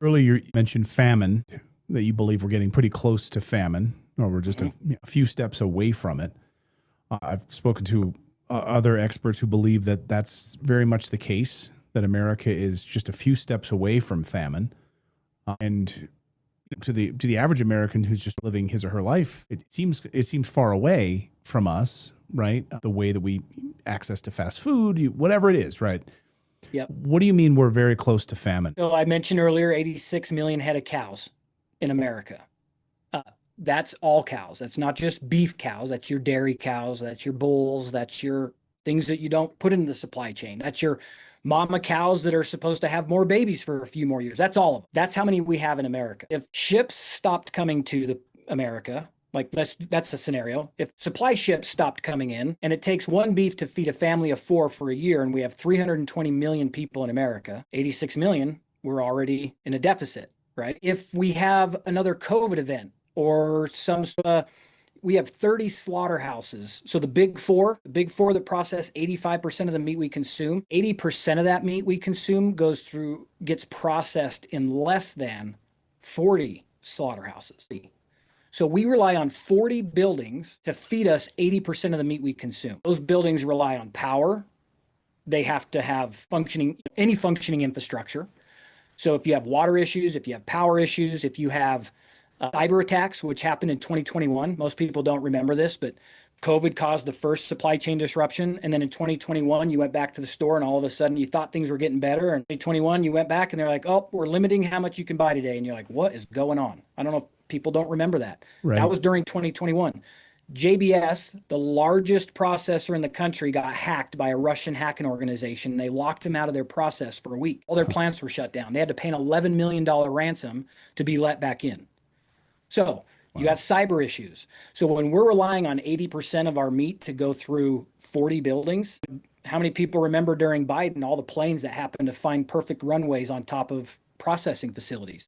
Earlier, you mentioned famine, that you believe we're getting pretty close to famine, or we're just a few steps away from it. I've spoken to other experts who believe that that's very much the case, that America is just a few steps away from famine. And to the average American who's just living his or her life, it seems far away from us, right? The way that we access to fast food, whatever it is, right? Yep. What do you mean we're very close to famine? So I mentioned earlier 86 million head of cows in America. Uh, that's all cows. That's not just beef cows. That's your dairy cows. That's your bulls. That's your things that you don't put in the supply chain. That's your mama cows that are supposed to have more babies for a few more years. That's all of them. That's how many we have in America. If ships stopped coming to the America, like that's a scenario. If supply ships stopped coming in and it takes one beef to feed a family of four for a year, and we have 320 million people in America, 86 million, we're already in a deficit, right? If we have another COVID event or we have 30 slaughterhouses. So the big four that process 85% of the meat we consume, 80% of that meat we consume gets processed in less than 40 slaughterhouses. So we rely on 40 buildings to feed us 80% of the meat we consume. Those buildings rely on power. They have to have any functioning infrastructure. So if you have water issues, if you have power issues, if you have cyber attacks, which happened in 2021, most people don't remember this, but COVID caused the first supply chain disruption. And then in 2021, you went back to the store and all of a sudden you thought things were getting better. And 2021, you went back and they're like, oh, we're limiting how much you can buy today. And you're like, what is going on? I don't know if people don't remember that. That Right. was during 2021. JBS, the largest processor in the country, got hacked by a Russian hacking organization. They locked them out of their process for a week. All their plants were shut down. They had to pay an $11 million ransom to be let back in. So you got Wow. cyber issues. So when we're relying on 80% of our meat to go through 40 buildings, how many people remember during Biden all the planes that happened to find perfect runways on top of processing facilities?